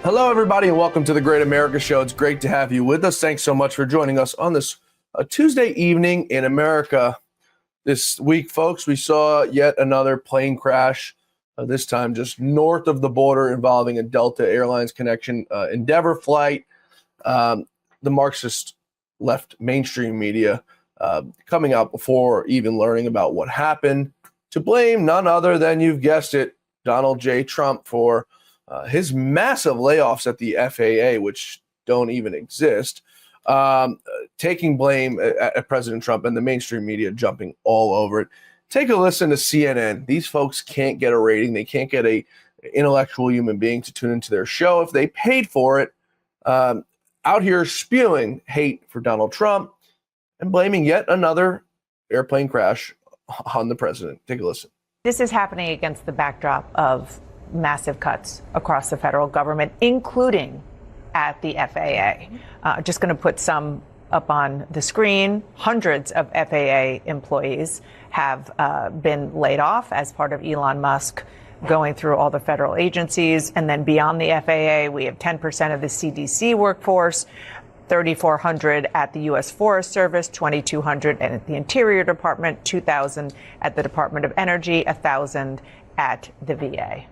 Hello, everybody, and welcome to the Great America Show. It's great to have you with us. Thanks so much for joining us on this Tuesday evening in America. This week, folks, we saw yet another plane crash, this time just north of the border involving a Delta Airlines connection Endeavor flight. The Marxist Left mainstream media coming out before even learning about what happened to blame none other than, you've guessed it, Donald J. Trump for his massive layoffs at the FAA, which don't even exist, taking blame at President Trump and the mainstream media jumping all over it. Take a listen to CNN. These folks can't get a rating. They can't get a intellectual human being to tune into their show if they paid for it. Out here spewing hate for Donald Trump and blaming yet another airplane crash on the president. Take a listen. This is happening against the backdrop of massive cuts across the federal government, including at the FAA. Just going to put some up on the screen. Hundreds of FAA employees have been laid off as part of Elon Musk going through all the federal agencies. And then beyond the FAA, we have 10% of the CDC workforce, 3,400 at the U.S. Forest Service, 2,200 at the Interior Department, 2,000 at the Department of Energy, 1,000 at the VA.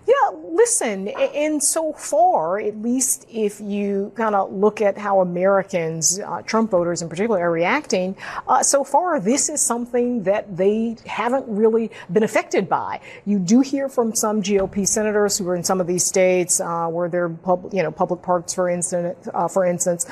Yeah, listen, and so far, at least if you kind of look at how Americans, Trump voters in particular, are reacting, so far this is something that they haven't really been affected by. You do hear from some GOP senators who are in some of these states where they're public parks, for instance,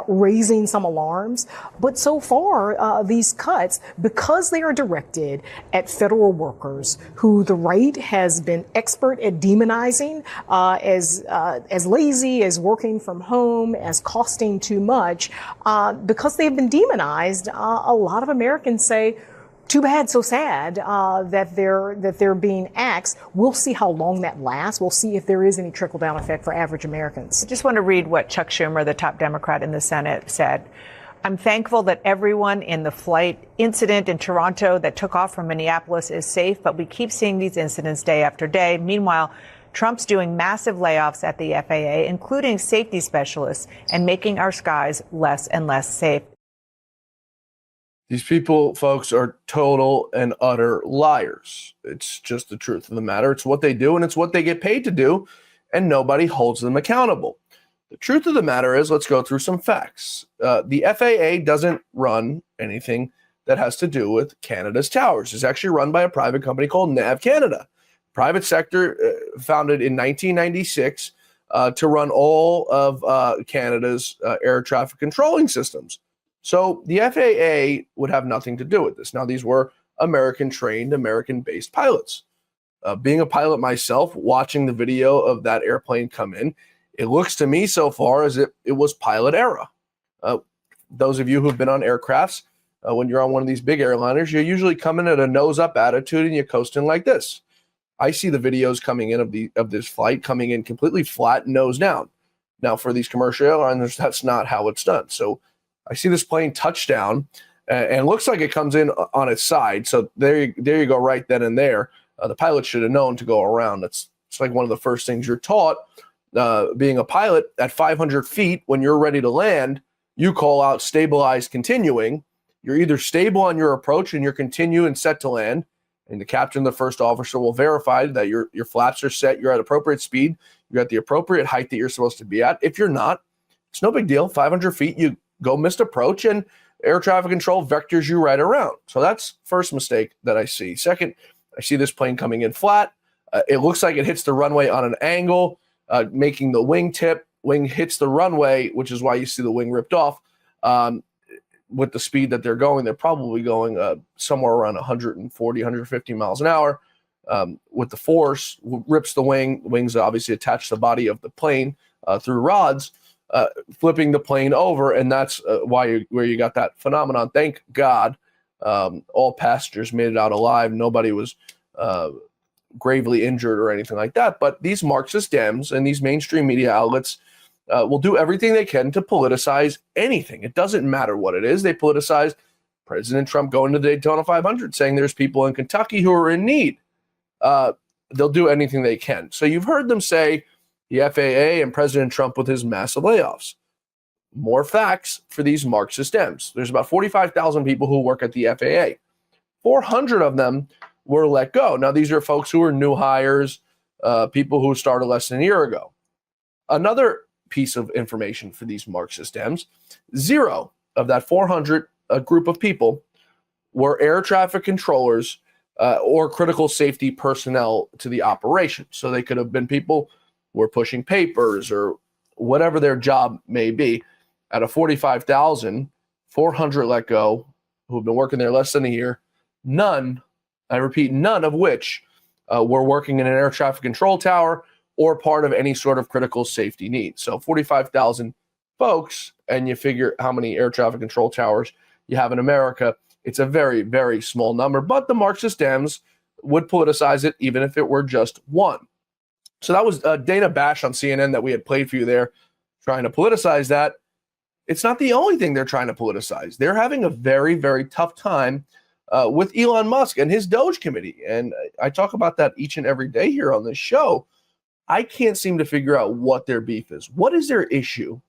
raising some alarms. But so far, these cuts, because they are directed at federal workers who the right has been expert at demonizing as lazy, as working from home, as costing too much, because they've been demonized. A lot of Americans say, too bad, so sad that they're being axed. We'll see how long that lasts. We'll see if there is any trickle down effect for average Americans. I just want to read what Chuck Schumer, the top Democrat in the Senate, said. I'm thankful that everyone in the flight incident in Toronto that took off from Minneapolis is safe, but we keep seeing these incidents day after day. Meanwhile, Trump's doing massive layoffs at the FAA, including safety specialists, and making our skies less and less safe. These people, folks, are total and utter liars. It's just the truth of the matter. It's what they do, and it's what they get paid to do, and nobody holds them accountable. The truth of the matter is, let's go through some facts. The FAA doesn't run anything that has to do with Canada's towers. It's actually run by a private company called Nav Canada. Private sector, founded in 1996 to run all of Canada's air traffic controlling systems. So the FAA would have nothing to do with this. Now, these were American-trained, American-based pilots. Being a pilot myself, watching the video of that airplane come in, it looks to me so far as if it was pilot error. Those of you who've been on aircrafts, when you're on one of these big airliners, you're usually coming at a nose-up attitude and you're coasting like this. I see the videos coming in of this flight coming in completely flat, nose down. Now, for these commercial airliners, that's not how it's done. So I see this plane touch down, and it looks like it comes in on its side. So there you go, right then and there. The pilot should have known to go around. It's like one of the first things you're taught. Being a pilot at 500 feet, when you're ready to land, you call out stabilized continuing. You're either stable on your approach and you're continue and set to land, and the captain, the first officer, will verify that your flaps are set, you're at appropriate speed, you're at the appropriate height that you're supposed to be at. If you're not, it's no big deal. 500 feet, you go missed approach, and air traffic control vectors you right around. So that's first mistake that I see. Second, I see this plane coming in flat. It looks like it hits the runway on an angle, making the wing tip. Wing hits the runway, which is why you see the wing ripped off. With the speed that they're going, they're probably going somewhere around 140, 150 miles an hour. With the force, rips the wing. The wings obviously attach to the body of the plane through rods, flipping the plane over, and that's where you got that phenomenon. Thank God all passengers made it out alive. Nobody was gravely injured or anything like that. But these Marxist Dems and these mainstream media outlets will do everything they can to politicize anything. It doesn't matter what it is. They politicize President Trump going to the Daytona 500 saying there's people in Kentucky who are in need. They'll do anything they can. So you've heard them say the FAA and President Trump with his massive layoffs. More facts for these Marxist Dems. There's about 45,000 people who work at the FAA. 400 of them were let go. Now, these are folks who are new hires, people who started less than a year ago. Another piece of information for these Marxist Dems, 0 of that 400 group of people were air traffic controllers or critical safety personnel to the operation. So they could have been people who were pushing papers or whatever their job may be. Out of 45,000, 400 let go who have been working there less than a year. None, I repeat, none of which were working in an air traffic control tower or part of any sort of critical safety need. So 45,000 folks, and you figure how many air traffic control towers you have in America. It's a very, very small number, but the Marxist Dems would politicize it even if it were just one. So that was Dana Bash on CNN that we had played for you there, trying to politicize that. It's not the only thing they're trying to politicize. They're having a very, very tough time with Elon Musk and his Doge committee. And I talk about that each and every day here on this show. I can't seem to figure out what their beef is. What is their issue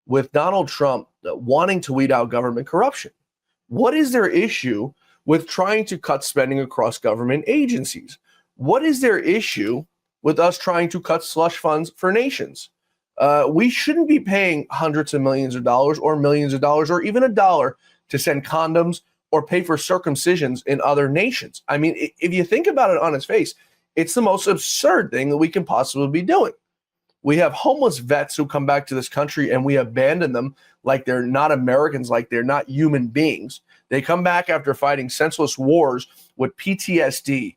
with Donald Trump wanting to weed out government corruption? What is their issue with trying to cut spending across government agencies? What is their issue with us trying to cut slush funds for nations? We shouldn't be paying hundreds of millions of dollars or millions of dollars or even $1 to send condoms or pay for circumcisions in other nations. I mean, if you think about it on its face, it's the most absurd thing that we can possibly be doing. We have homeless vets who come back to this country and we abandon them like they're not Americans, like they're not human beings. They come back after fighting senseless wars with PTSD.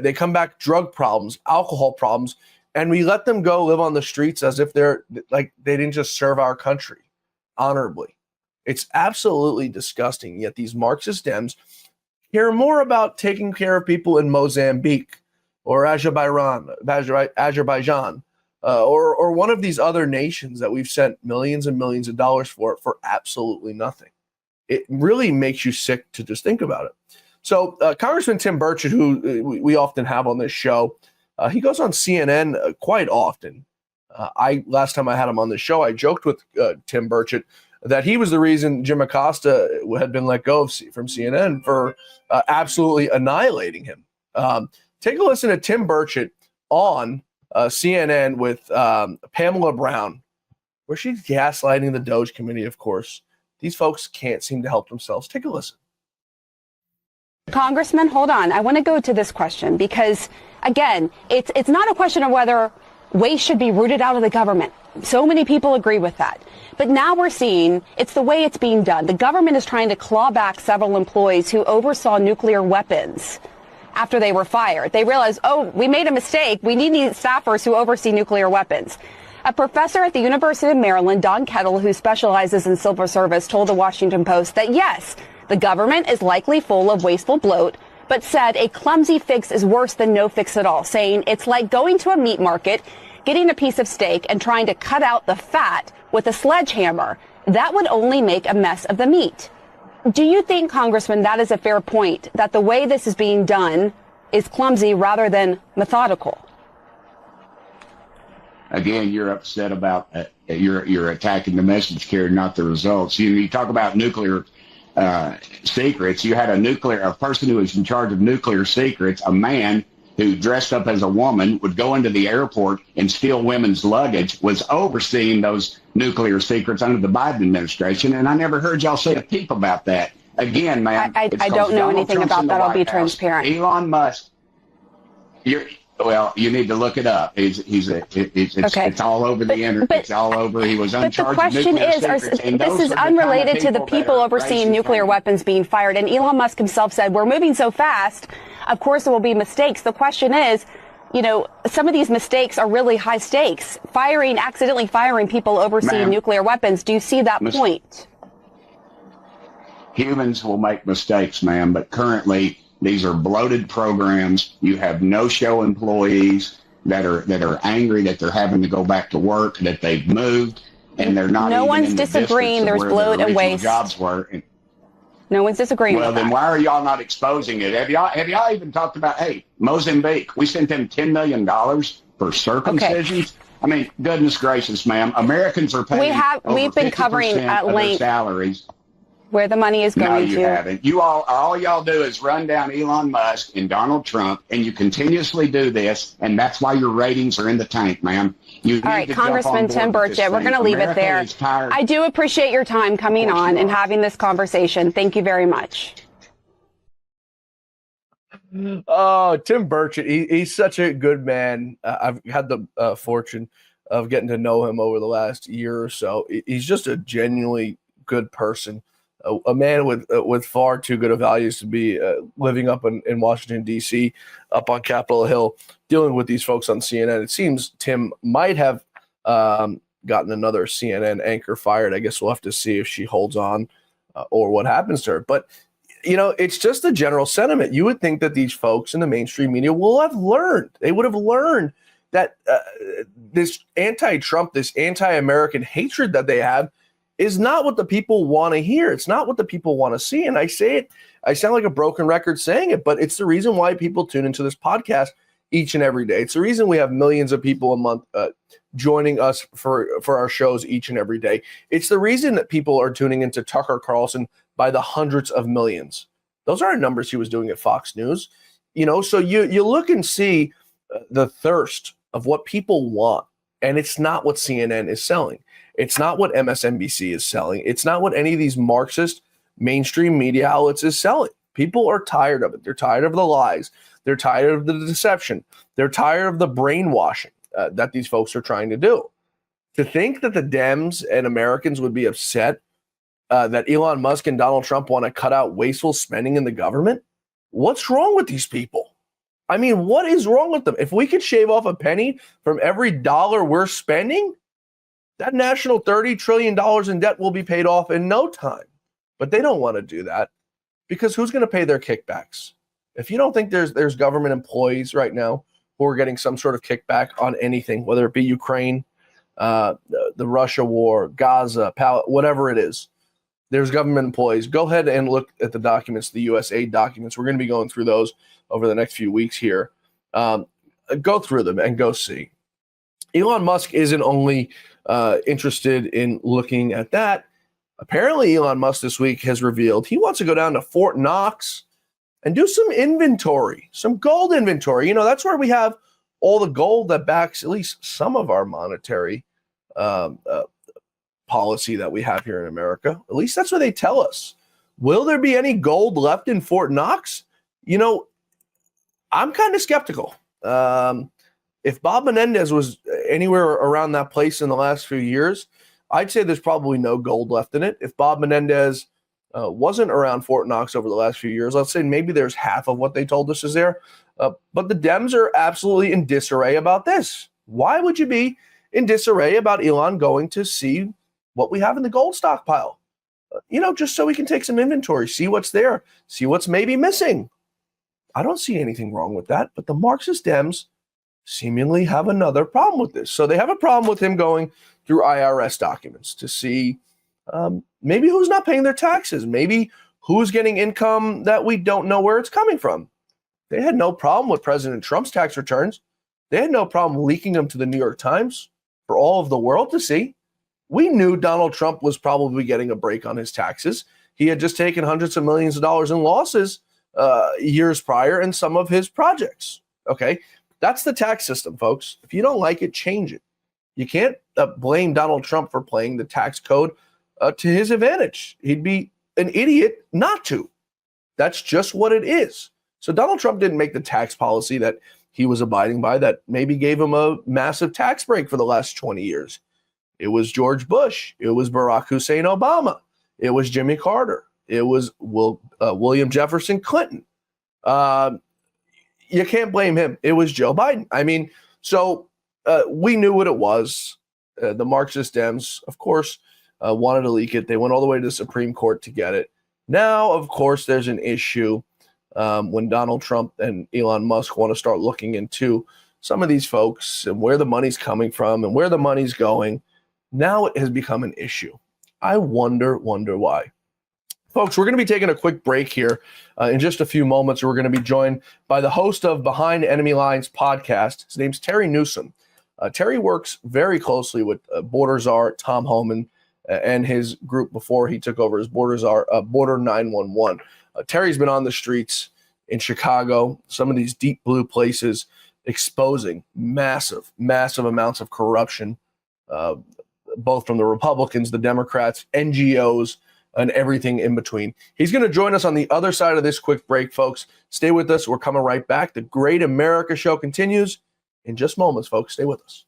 They come back drug problems, alcohol problems, and we let them go live on the streets as if they're like they didn't just serve our country honorably. It's absolutely disgusting. Yet these Marxist Dems care more about taking care of people in Mozambique or Azerbaijan, or one of these other nations that we've sent millions and millions of dollars for absolutely nothing. It really makes you sick to just think about it. So Congressman Tim Burchett, who we often have on this show, he goes on CNN quite often. Last time I had him on the show, I joked with Tim Burchett that he was the reason Jim Acosta had been let go from CNN for absolutely annihilating him. Take a listen to Tim Burchett on CNN with Pamela Brown, where she's gaslighting the Doge committee, of course. These folks can't seem to help themselves. Take a listen. Congressman, hold on. I want to go to this question because, again, it's not a question of whether waste should be rooted out of the government. So many people agree with that. But now we're seeing it's the way it's being done. The government is trying to claw back several employees who oversaw nuclear weapons after they were fired. They realized, oh, we made a mistake. We need these staffers who oversee nuclear weapons. A professor at the University of Maryland, Don Kettle, who specializes in civil service, told the Washington Post that, yes, the government is likely full of wasteful bloat, but said a clumsy fix is worse than no fix at all, saying it's like going to a meat market, getting a piece of steak and trying to cut out the fat with a sledgehammer. That would only make a mess of the meat. Do you think, Congressman, that is a fair point, that the way this is being done is clumsy rather than methodical? Again, you're upset about you're attacking the message carrier, not the results. You talk about nuclear secrets. You had a person who was in charge of nuclear secrets, a man who dressed up as a woman, would go into the airport and steal women's luggage, was overseeing those nuclear secrets under the Biden administration. And I never heard y'all say a peep about that. Again, man, I don't know anything about that. I'll be transparent. Elon Musk, you need to look it up. It's all over the internet. It's all over. He was uncharged. But the question is, this is unrelated to the people overseeing nuclear weapons being fired. And Elon Musk himself said, we're moving so fast, of course there will be mistakes. The question is, some of these mistakes are really high stakes. Accidentally firing people overseeing nuclear weapons. Do you see that point? Humans will make mistakes, ma'am, but currently these are bloated programs. You have no-show employees that are angry that they're having to go back to work, that they've moved, and they're not. No one's disagreeing. There's bloat and waste. Jobs were. No one's disagreeing Well, with then that. why are y'all not exposing it? Have y'all even talked about, hey, Mozambique, we sent them $10 million for circumcisions? I mean, goodness gracious, ma'am. Americans are paying We've been 50% covering at of their length salaries. where the money is No, going you to. haven't. All y'all do is run down Elon Musk and Donald Trump, and you continuously do this, and that's why your ratings are in the tank, ma'am. All right, Congressman Tim Burchett, we're going to leave it there. I do appreciate your time coming on and having this conversation. Thank you very much. Oh, Tim Burchett, he's such a good man. I've had the fortune of getting to know him over the last year or so. He's just a genuinely good person, a man with far too good of values to be living up in Washington, D.C., up on Capitol Hill, dealing with these folks on CNN. It seems Tim might have gotten another CNN anchor fired. I guess we'll have to see if she holds on or what happens to her. But it's just a general sentiment. You would think that these folks in the mainstream media will have learned. They would have learned that this anti-Trump, this anti-American hatred that they have is not what the people want to hear. It's not what the people want to see. And I say it, I sound like a broken record saying it, but it's the reason why people tune into this podcast each and every day. It's the reason we have millions of people a month joining us for our shows each and every day. It's the reason that people are tuning into Tucker Carlson by the hundreds of millions. Those aren't numbers he was doing at Fox News. So you look and see the thirst of what people want, and it's not what CNN is selling. It's not what MSNBC is selling. It's not what any of these Marxist mainstream media outlets is selling. People are tired of it. They're tired of the lies. They're tired of the deception. They're tired of the brainwashing that these folks are trying to do. To think that the Dems and Americans would be upset that Elon Musk and Donald Trump want to cut out wasteful spending in the government? What's wrong with these people? I mean, what is wrong with them? If we could shave off a penny from every dollar we're spending, that national $30 trillion in debt will be paid off in no time. But they don't want to do that because who's going to pay their kickbacks? If you don't think there's government employees right now who are getting some sort of kickback on anything, whether it be Ukraine, the Russia war, Gaza, whatever it is, there's government employees. Go ahead and look at the documents, the USAID documents. We're going to be going through those over the next few weeks here. Go through them and go see. Elon Musk isn't only interested in looking at that. Apparently, Elon Musk this week has revealed he wants to go down to Fort Knox and do some inventory, some gold inventory. That's where we have all the gold that backs at least some of our monetary policy that we have here in America. At least that's what they tell us. Will there be any gold left in Fort Knox? I'm kind of skeptical. If Bob Menendez was anywhere around that place in the last few years, I'd say there's probably no gold left in it. If Bob Menendez wasn't around Fort Knox over the last few years, let's say maybe there's half of what they told us is there. But the Dems are absolutely in disarray about this. Why would you be in disarray about Elon going to see what we have in the gold stockpile? Just so we can take some inventory, see what's there, see what's maybe missing. I don't see anything wrong with that, but the Marxist Dems seemingly have another problem with this. So they have a problem with him going through IRS documents to see maybe who's not paying their taxes, maybe who's getting income that we don't know where it's coming from. They had no problem with President Trump's tax returns. They had no problem leaking them to the New York Times for all of the world to see. We knew Donald Trump was probably getting a break on his taxes. He had just taken hundreds of millions of dollars in losses years prior in some of his projects. Okay, that's the tax system, folks. If you don't like it, change it. You can't blame Donald Trump for playing the tax code to his advantage. He'd be an idiot not to. That's just what it is. So Donald Trump didn't make the tax policy that he was abiding by that maybe gave him a massive tax break for the last 20 years. It was George Bush. It was Barack Hussein Obama. It was Jimmy Carter. It was William Jefferson Clinton. You can't blame him. It was Joe Biden. I mean, so we knew what it was. The Marxist Dems, of course, wanted to leak it. They went all the way to the Supreme Court to get it. Now, of course, there's an issue when Donald Trump and Elon Musk want to start looking into some of these folks and where the money's coming from and where the money's going. Now it has become an issue. I wonder why. Folks, we're going to be taking a quick break here. In just a few moments, we're going to be joined by the host of Behind Enemy Lines podcast. His name's Terry Newsome. Terry works very closely with border czar Tom Homan and his group before he took over as border czar, Border 911. Terry's been on the streets in Chicago, some of these deep blue places, exposing massive amounts of corruption, both from the Republicans, the Democrats, NGOs, and everything in between. He's going to join us on the other side of this quick break, folks. Stay with us. We're coming right back. The Great America Show continues in just moments, folks. Stay with us.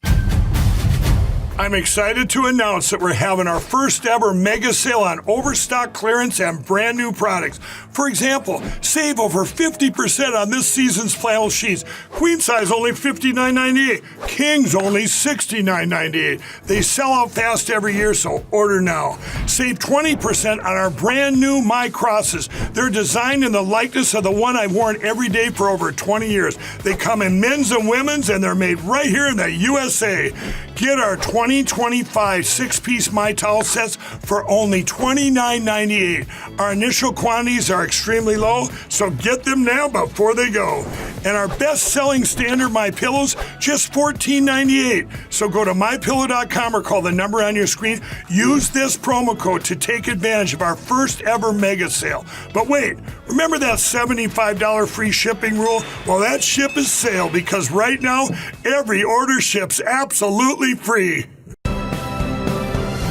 I'm excited to announce that we're having our first ever mega sale on overstock clearance and brand new products. For example, save over 50% on this season's flannel sheets. Queen size only $59.98. Kings only $69.98. They sell out fast every year, so order now. Save 20% on our brand new My Crosses. They're designed in the likeness of the one I've worn every day for over 20 years. They come in men's and women's, and they're made right here in the USA. Get our 2025 six-piece My Towel sets for only $29.98. Our initial quantities are extremely low, so get them now before they go. And our best-selling standard My Pillows, just $14.98. So go to mypillow.com or call the number on your screen. Use this promo code to take advantage of our first ever mega sale. But wait, remember that $75 free shipping rule? Well, that ship is sailed, because right now, every order ships absolutely free.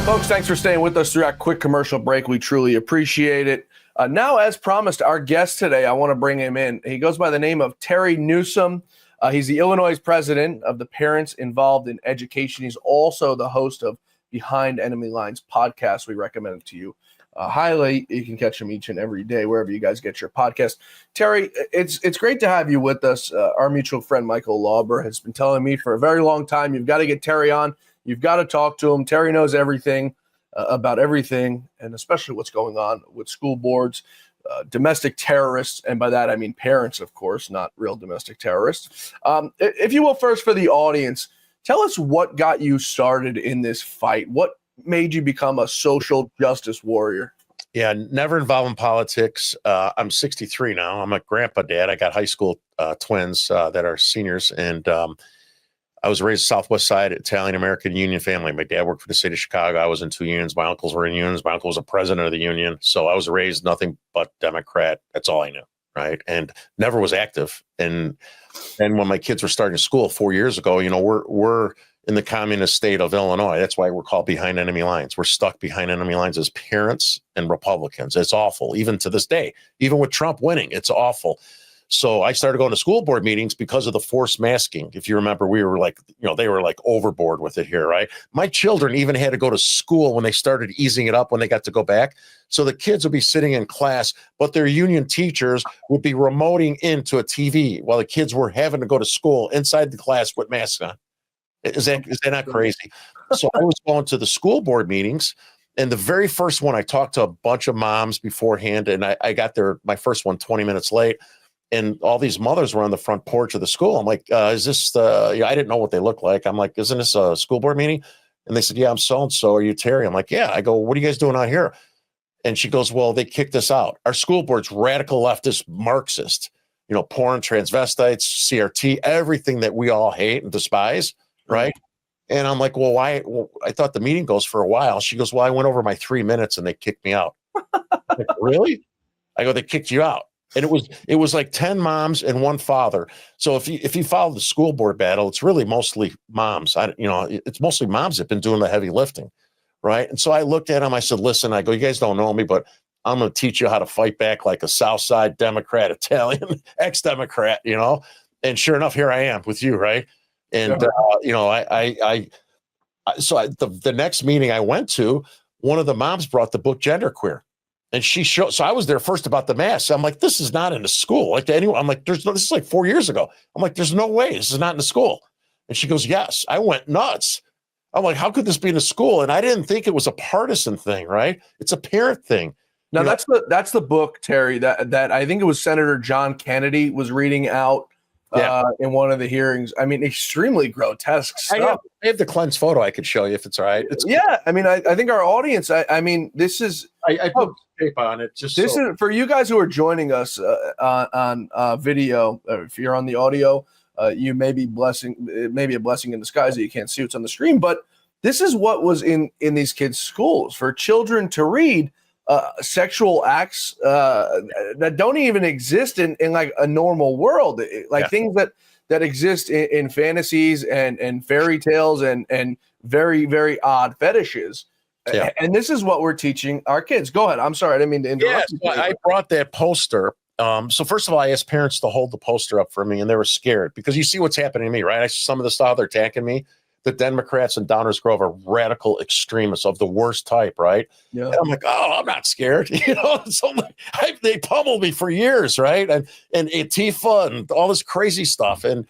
Folks, thanks for staying with us through that quick commercial break. We truly appreciate it. Now, as promised, our guest today, I want to bring him in. He goes by the name of Terry Newsome. He's the Illinois president of the Parents Involved in Education. He's also the host of Behind Enemy Lines podcast. We recommend it to you highly. You can catch him each and every day, wherever you guys get your podcast. Terry, it's great to have you with us. Our mutual friend, Michael Lauber, has been telling me for a very long time, you've got to get Terry on. You've got to talk to him. Terry knows everything about everything, and especially what's going on with school boards, domestic terrorists, and by that I mean parents, of course, not real domestic terrorists. If you will, first for the audience, tell us what got you started in this fight. What made you become a social justice warrior? Yeah, never involved in politics. I'm 63 now. I'm a grandpa dad. I got high school twins that are seniors, and I was raised Southwest Side Italian-American union family. My dad worked for the state of Chicago. I was in two unions. My uncles were in unions. My uncle was a president of the union. So I was raised nothing but Democrat. That's all I knew, right? And never was active. And then when my kids were starting school 4 years ago, you know, we're in the communist state of Illinois. That's why we're called Behind Enemy Lines. We're stuck behind enemy lines as parents and Republicans. It's awful, even to this day. Even with Trump winning, it's awful. So I started going to school board meetings because of the forced masking. If you remember, we were like, you know, they were like overboard with it here, right? My children even had to go to school when they started easing it up when they got to go back. So the kids would be sitting in class, but their union teachers would be remoting into a TV while the kids were having to go to school inside the class with masks on. Is that not crazy? So I was going to the school board meetings, and the very first one, I talked to a bunch of moms beforehand, and I got there, my first one, 20 minutes late. And all these mothers were on the front porch of the school. I'm like, is this the, I didn't know what they looked like. I'm like, isn't this a school board meeting? And they said, yeah, I'm so-and-so. Are you Terry? I'm like, yeah. I go, what are you guys doing out here? And she goes, well, they kicked us out. Our school board's radical leftist Marxist, you know, porn, transvestites, CRT, everything that we all hate and despise, right? And I'm like, well, why? Well, I thought the meeting goes for a while. She goes, well, I went over my 3 minutes and they kicked me out. I'm like, really? I go, they kicked you out. And it was like 10 moms and one father. So if you follow the school board battle, it's really mostly moms. It's mostly moms that have been doing the heavy lifting, right? And so I looked at them. I said, listen, I go, you guys don't know me, but I'm going to teach you how to fight back like a South Side Democrat, Italian, ex-Democrat, you know? And sure enough, here I am with you, right? And, the next meeting I went to, one of the moms brought the book Genderqueer. And she showed, so I was there first about the mask. I'm like, this is not in the school. Like anyone, I'm like, this is like 4 years ago. I'm like, there's no way this is not in the school. And she goes, yes. I went nuts. I'm like, how could this be in a school? And I didn't think it was a partisan thing, right? It's a parent thing. Now that's the book, Terry, that I think it was Senator John Kennedy was reading out in one of the hearings. I mean, extremely grotesque stuff. I have the cleansed photo I could show you if it's all right. I mean, I think our audience, I mean, this is, I put tape on it. Just this is for you guys who are joining us on video. If you're on the audio, you may be blessing. It may be a blessing in disguise that you can't see what's on the screen. But this is what was in these kids' schools for children to read sexual acts that don't even exist in like a normal world, like things that exist in fantasies and fairy tales and very, very odd fetishes. Yeah. And this is what we're teaching our kids. Go ahead. I'm sorry. I didn't mean to interrupt. Yes, I brought that poster. So first of all, I asked parents to hold the poster up for me, and they were scared because you see what's happening to me, right? I see some of the stuff they're attacking me. The Democrats in Downers Grove are radical extremists of the worst type, right? Yeah. And I'm like, oh, I'm not scared. So they pummeled me for years, right? And Antifa and all this crazy stuff. And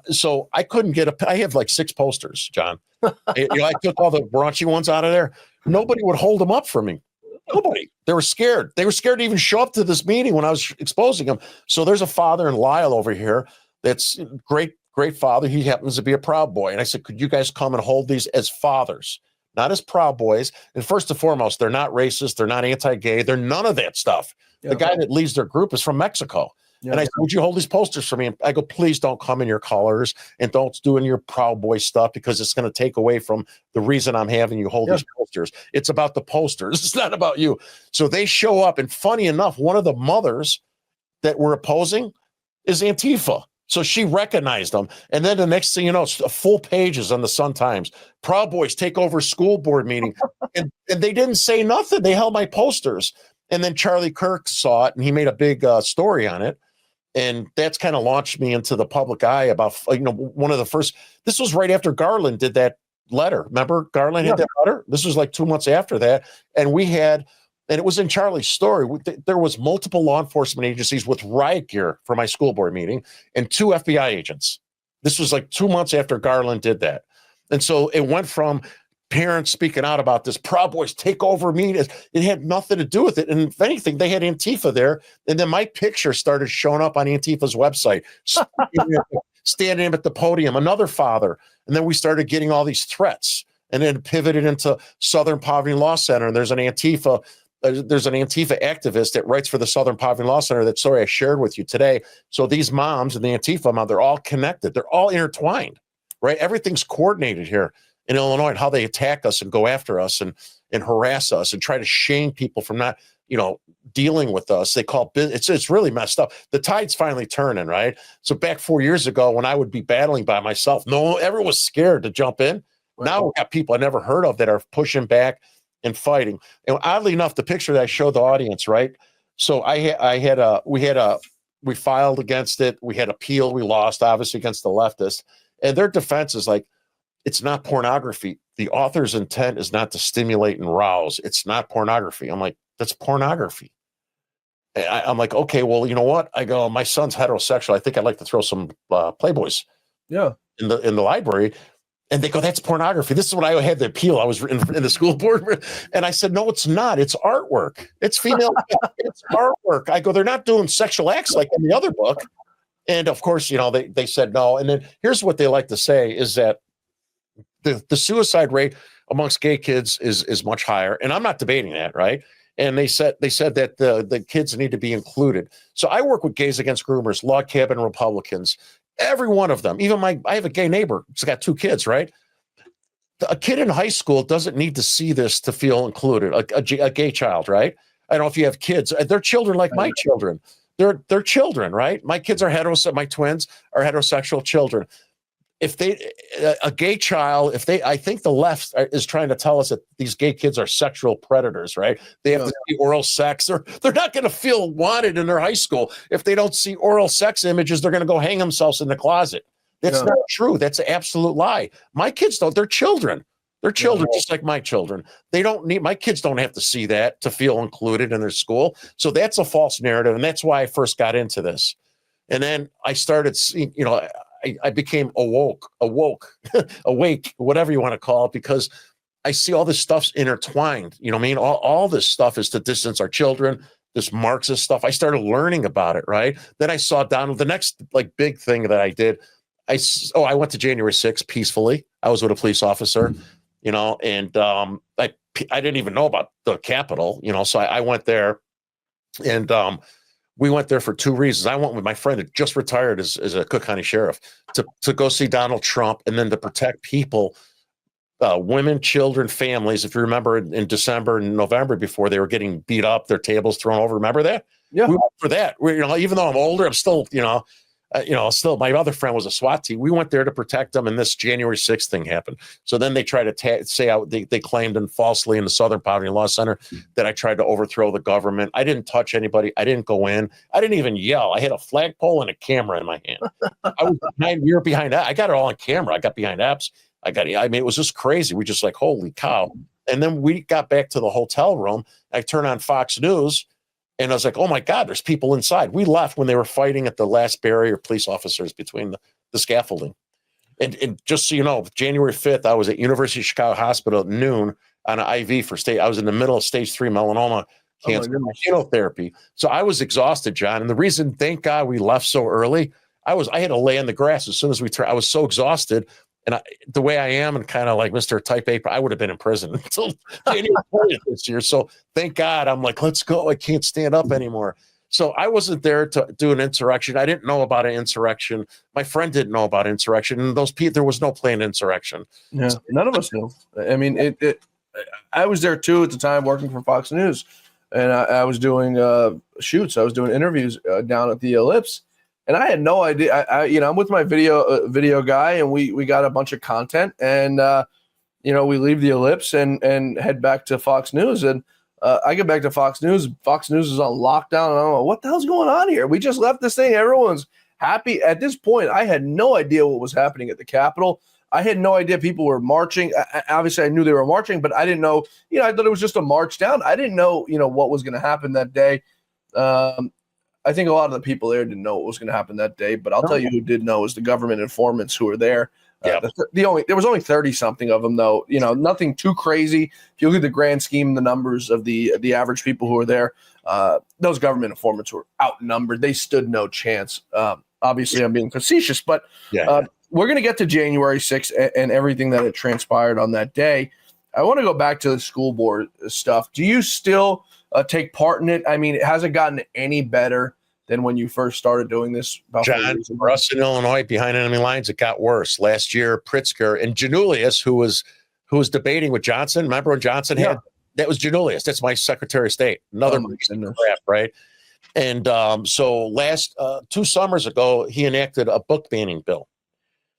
so I couldn't I have like 6 posters, John. I took all the raunchy ones out of there. Nobody would hold them up for me. Nobody. They were scared. They were scared to even show up to this meeting when I was exposing them. So there's a father in Lyle over here that's great father. He happens to be a Proud Boy. And I said, could you guys come and hold these as fathers, not as Proud Boys? And first and foremost, they're not racist. They're not anti-gay. They're none of that stuff. Yeah. The guy that leads their group is from Mexico. Yeah. And I said, would you hold these posters for me? And I go, please don't come in your colors and don't do in your Proud Boy stuff because it's going to take away from the reason I'm having you hold these posters. It's about the posters. It's not about you. So they show up. And funny enough, one of the mothers that we're opposing is Antifa. So she recognized them. And then the next thing you know, full pages on the Sun-Times. Proud Boys take over school board meeting. and they didn't say nothing. They held my posters. And then Charlie Kirk saw it, and he made a big story on it. And that's kind of launched me into the public eye about, one of the first. This was right after Garland did that letter. Remember, Garland had that letter? This was like 2 months after that. And it was in Charlie's story. There was multiple law enforcement agencies with riot gear for my school board meeting and 2 FBI agents. This was like 2 months after Garland did that. And so it went from parents speaking out about this Proud Boys take over meetings. It had nothing to do with it. And if anything, they had Antifa there. And then my picture started showing up on Antifa's website, standing at the podium, another father. And then we started getting all these threats and then pivoted into Southern Poverty Law Center. And there's an Antifa activist that writes for the Southern Poverty Law Center that story I shared with you today. So these moms and the Antifa mom, they're all connected. They're all intertwined, right? Everything's coordinated here in Illinois and how they attack us and go after us and harass us and try to shame people from not, dealing with us. They call it's really messed up. The tide's finally turning, right? So back 4 years ago when I would be battling by myself, everyone was scared to jump in. Right. Now we got people I never heard of that are pushing back and fighting. And oddly enough, the picture that I showed the audience, right? So we filed against it. We had appeal. We lost, obviously, against the leftists. And their defense is like, it's not pornography. The author's intent is not to stimulate and rouse. It's not pornography. I'm like, that's pornography. I'm like, okay, well, you know what? I go, my son's heterosexual. I think I'd like to throw some Playboys in the library. And they go, that's pornography. This is what I had the appeal. I was in the school board. And I said, no, it's not. It's artwork. It's female. It's artwork. I go, they're not doing sexual acts like in the other book. And of course, they said no. And then here's what they like to say is that the suicide rate amongst gay kids is much higher. And I'm not debating that, right? And they said that the kids need to be included. So I work with Gays Against Groomers, Log Cabin Republicans, every one of them. Even I have a gay neighbor. He's got 2 kids, right? A kid in high school doesn't need to see this to feel included. A gay child, right? I don't know if you have kids. They're children like my children. They're children, right? My kids are heterosexual. My twins are heterosexual children. If a gay child, I think the left is trying to tell us that these gay kids are sexual predators, right? They have to see oral sex, or they're not going to feel wanted in their high school. If they don't see oral sex images, they're going to go hang themselves in the closet. That's not true. That's an absolute lie. My kids don't. They're children. They're children just like my children. My kids don't have to see that to feel included in their school. So that's a false narrative. And that's why I first got into this. And then I started seeing, I became awake, whatever you want to call it, because I see all this stuff's intertwined. You know what I mean? All this stuff is to distance our children, this Marxist stuff. I started learning about it, right? Then I saw down the next big thing that I did. I went to January 6th peacefully. I was with a police officer, and I I didn't even know about the Capitol, so I went there, and we went there for two reasons. I went with my friend that just retired as a Cook County sheriff to go see Donald Trump, and then to protect people, women, children, families. If you remember in December and November, before they were getting beat up, their tables thrown over. Remember that? Yeah. We went for that. Even though I'm older, I'm still, still my other friend was a SWAT team. We went there to protect them, and this January 6th thing happened. So then they tried to say they claimed and falsely in the Southern Poverty Law Center that I tried to overthrow the government. I didn't touch anybody. I didn't go in. I didn't even yell. I had a flagpole and a camera in my hand. We were behind that. I got it all on camera. I got behind apps. It was just crazy. We just like, holy cow. And then we got back to the hotel room. I turned on Fox News, and I was like, oh my God, there's people inside. We left when they were fighting at the last barrier, police officers between the scaffolding. And just so you know, January 5th, I was at University of Chicago Hospital at noon on an IV for I was in the middle of stage 3 melanoma cancer, chemotherapy. So I was exhausted, John. And the reason, thank God we left so early, I had to lay in the grass as soon as we turned. I was so exhausted. And the way I am, and kind of like Mr. Type A, I would have been in prison until January 20th this year. So thank God, I'm like, let's go. I can't stand up anymore. So I wasn't there to do an insurrection. I didn't know about an insurrection. My friend didn't know about insurrection. And there was no planned insurrection. Yeah, none of us knew. I mean, I was there too at the time working for Fox News. And I was doing shoots. I was doing interviews down at the Ellipse. And I had no idea. I'm with my video guy, and we got a bunch of content, and we leave the Ellipse and head back to Fox News. And I get back to Fox News. Fox News is on lockdown, and I'm like, what the hell's going on here? We just left this thing. Everyone's happy. At this point, I had no idea what was happening at the Capitol. I had no idea people were marching. Obviously, I knew they were marching, but I didn't know. I thought it was just a march down. I didn't know, what was going to happen that day. I think a lot of the people there didn't know what was going to happen that day, but I'll tell you who did know is the government informants who were there. There was only 30 something of them, though. Nothing too crazy. If you look at the grand scheme, the numbers of the average people who were there, those government informants were outnumbered. They stood no chance. Obviously, I'm being facetious, but we're going to get to January 6th and everything that had transpired on that day. I want to go back to the school board stuff. Do you still take part in it? I mean, has it gotten any better than when you first started doing this? John, for us in Illinois, behind enemy lines, it got worse. Last year, Pritzker and Janulius, who was debating with Johnson. Remember when Johnson had that was Janulius? That's my Secretary of State. Another crap, right? And so last 2 summers ago, he enacted a book banning bill.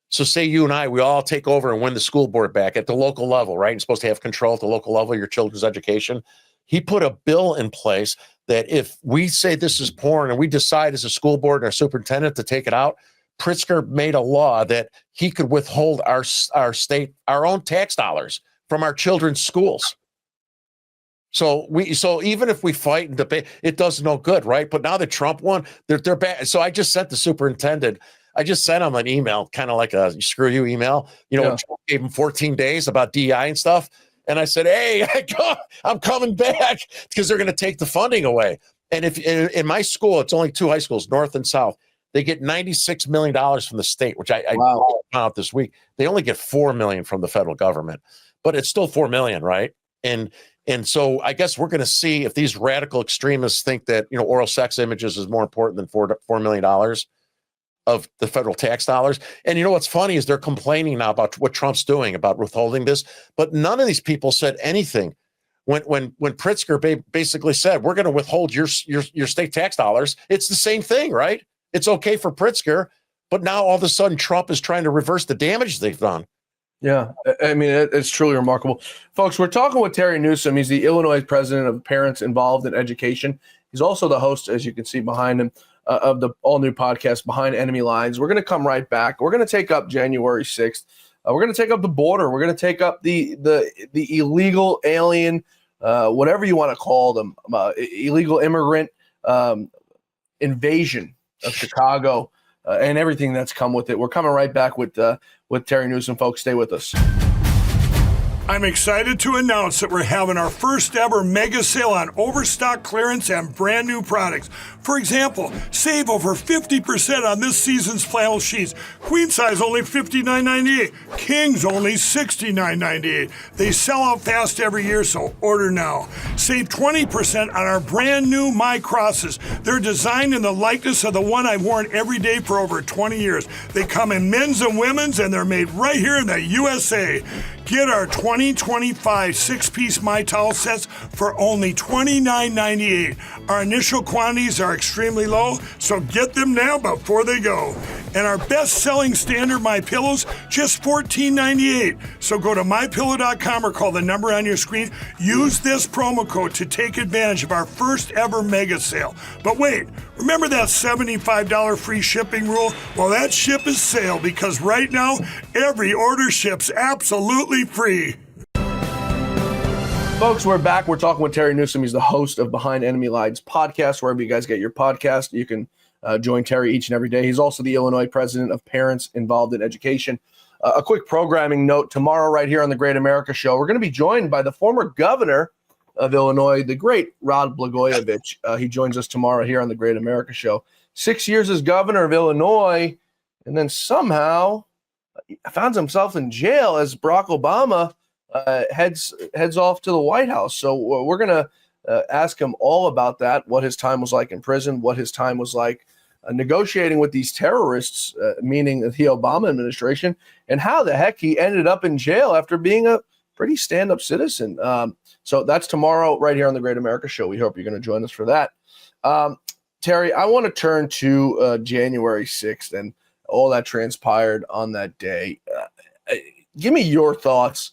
So say you and I, we all take over and win the school board back at the local level, right? You're supposed to have control at the local level of your children's education. He put a bill in place that if we say this is porn and we decide as a school board and our superintendent to take it out, Pritzker made a law that he could withhold our own tax dollars from our children's schools. So even if we fight and debate, it does no good, right? But now that Trump won, they're back. So I just sent the superintendent. I just sent him an email, kind of like a screw you email. Trump gave him 14 days about DI and stuff. And I said, hey, I'm coming back because they're going to take the funding away. And if in my school, it's only 2 high schools, North and South, they get $96 million from the state, which I found out this week. They only get $4 million from the federal government, but it's still $4 million, right? And so I guess we're going to see if these radical extremists think that oral sex images is more important than $4 million of the federal tax dollars. And what's funny is they're complaining now about what Trump's doing about withholding this, but none of these people said anything when Pritzker basically said, we're going to withhold your state tax dollars. It's the same thing, right? It's okay for Pritzker, but now all of a sudden Trump is trying to reverse the damage they've done. Yeah, I mean, it's truly remarkable. Folks, we're talking with Terry Newsome. He's the Illinois president of Parents Involved in Education. He's also the host, as you can see behind him, of the all-new podcast, Behind Enemy Lines. We're going to come right back. We're going to take up January 6th. We're going to take up the border. We're going to take up the illegal alien, whatever you want to call them, illegal immigrant invasion of Chicago and everything that's come with it. We're coming right back with Terry Newsome, folks. Stay with us. I'm excited to announce that we're having our first ever mega sale on overstock clearance and brand new products. For example, save over 50% on this season's flannel sheets. Queen size only $59.98. Kings only $69.98. They sell out fast every year, so order now. Save 20% on our brand new My Crosses. They're designed in the likeness of the one I've worn every day for over 20 years. They come in men's and women's, and they're made right here in the USA. Get our 2025 six-piece My Towel sets for only $29.98. Our initial quantities are extremely low, so get them now before they go. And our best-selling standard My Pillows, just $14.98. So go to mypillow.com or call the number on your screen. Use this promo code to take advantage of our first ever mega sale. But wait, remember that $75 free shipping rule? Well, that ship is sail, because right now, every order ships absolutely free. Folks, we're back. We're talking with Terry Newsome. He's the host of Behind Enemy Lines podcast. Wherever you guys get your podcast, you can join Terry each and every day. He's also the Illinois president of Parents Involved in Education. A quick programming note, tomorrow right here on the Great America Show, we're going to be joined by the former governor of Illinois, the great Rod Blagojevich. He joins us tomorrow here on the Great America Show. 6 years as governor of Illinois, and then somehow finds himself in jail as Barack Obama heads off to the White House. So we're going to ask him all about that, what his time was like in prison, what his time was like negotiating with these terrorists, meaning the Obama administration, and how the heck he ended up in jail after being a pretty stand-up citizen. So that's tomorrow right here on the Great America Show. We hope you're going to join us for that. Terry, I want to turn to January 6th and all that transpired on that day. Give me your thoughts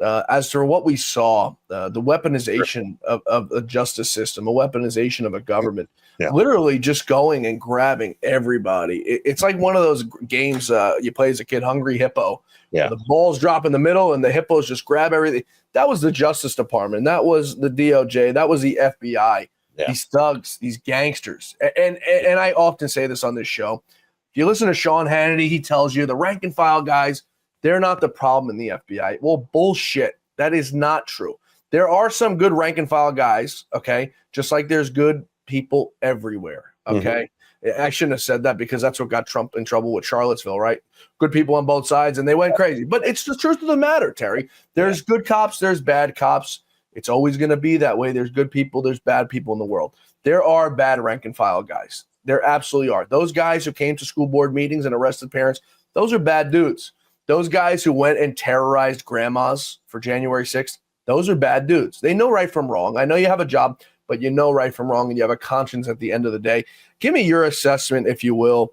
as to what we saw, the weaponization of the justice system, a weaponization of a government, literally just going and grabbing everybody. It's like one of those games you play as a kid, Hungry Hippo. Yeah. The balls drop in the middle and the hippos just grab everything. That was the Justice Department. That was the DOJ. That was the FBI. Yeah. These thugs, these gangsters. And I often say this on this show. If you listen to Sean Hannity, he tells you the rank and file guys, they're not the problem in the FBI. Well, bullshit. That is not true. There are some good rank and file guys, okay? Just like there's good people everywhere, okay? Mm-hmm. I shouldn't have said that because that's what got Trump in trouble with Charlottesville, right? Good people on both sides, and they went crazy. But it's the truth of the matter, Terry. There's good cops, there's bad cops. It's always going to be that way. There's good people, there's bad people in the world. There are bad rank and file guys. There absolutely are. Those guys who came to school board meetings and arrested parents, those are bad dudes. Those guys who went and terrorized grandmas for January 6th, those are bad dudes. They know right from wrong. I know you have a job, but you know right from wrong, and you have a conscience at the end of the day. Give me your assessment, if you will,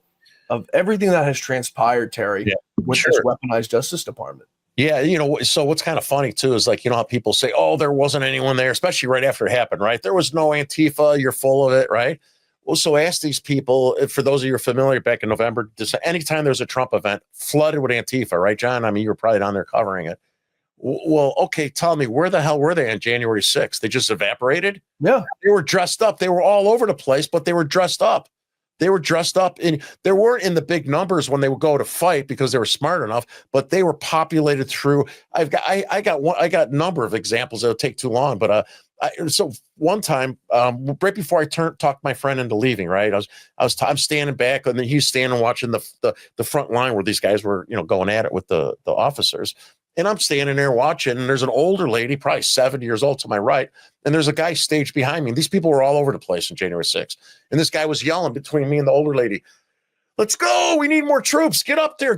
of everything that has transpired, Terry, with this weaponized Justice Department. Yeah, so what's kind of funny, too, is like, how people say, oh, there wasn't anyone there, especially right after it happened, right? There was no Antifa. You're full of it, right? Well, so ask these people, for those of you who are familiar, back in November, anytime there's a Trump event, flooded with Antifa, right, John? I mean, you were probably down there covering it. Well, okay, tell me, where the hell were they on January 6th? They just evaporated? Yeah. They were dressed up. They were all over the place, but they were dressed up. They were dressed up, and they weren't in the big numbers when they would go to fight because they were smart enough, but they were populated through. I got a number of examples that would take too long, but so one time, right before I talked my friend into leaving, right, I'm standing back, and then he's standing watching the front line where these guys were, going at it with the officers. And I'm standing there watching, and there's an older lady, probably 70 years old to my right, and there's a guy staged behind me. And these people were all over the place on January 6th. And this guy was yelling between me and the older lady, let's go, we need more troops, get up there,